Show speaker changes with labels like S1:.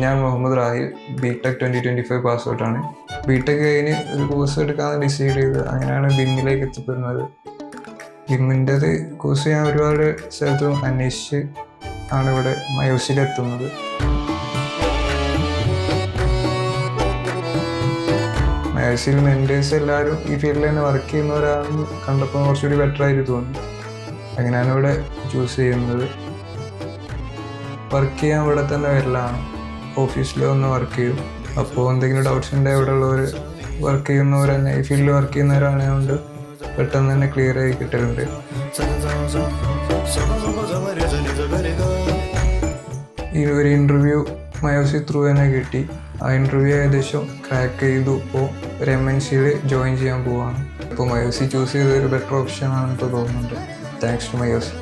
S1: ഞാൻ Muhammad Rahil BTech 2025 pass ഔട്ടാണ്. BTech കഴിഞ്ഞ് ഒരു കോഴ്സ് എടുക്കാമെന്ന് ഡിസൈഡ് ചെയ്ത് അങ്ങനെയാണ് BIM-ലേക്ക് എത്തിപ്പെടുന്നത്. BIM-ൻ്റെത് കോഴ്സ് ഞാൻ ഒരുപാട് സ്ഥലത്തും അന്വേഷിച്ച് ആണ് ഇവിടെ മയോസിലെത്തുന്നത്. മയോസിൽ മെൻറ്റേഴ്സ് എല്ലാവരും ഈ ഫീൽഡിൽ തന്നെ വർക്ക് ചെയ്യുന്നവരാണെന്ന് കണ്ടപ്പോൾ കുറച്ചുകൂടി ബെറ്റർ ആയിട്ട് തോന്നി. അങ്ങനെയാണ് ഇവിടെ ചൂസ് ചെയ്യുന്നത്. വർക്ക് ചെയ്യാൻ ഇവിടെ തന്നെ വരലാണ്, ഓഫീസിൽ വന്ന് വർക്ക് ചെയ്യും. അപ്പോൾ എന്തെങ്കിലും ഡൗട്ട്സ് ഉണ്ടെങ്കിൽ ഇവിടെ ഉള്ളവർ വർക്ക് ചെയ്യുന്നവർ തന്നെ ഈ ഫീൽഡിൽ വർക്ക് ചെയ്യുന്നവരാണെന്നുകൊണ്ട് പെട്ടെന്ന് തന്നെ ക്ലിയർ ആയി കിട്ടലുണ്ട്. ഈ ഒരു ഇൻ്റർവ്യൂ മയോസി ത്രൂ തന്നെ കിട്ടി. ആ ഇൻ്റർവ്യൂ ഏകദേശം ക്രാക്ക് ചെയ്തു. ഇപ്പോൾ ഒരു MNCയിൽ ജോയിൻ ചെയ്യാൻ പോവുകയാണ്. ഇപ്പോൾ മയോസി ചൂസ് ചെയ്തൊരു ബെറ്റർ ഓപ്ഷൻ ആണെന്ന് ഇപ്പോൾ തോന്നുന്നുണ്ട്. Thanks to മയോസി.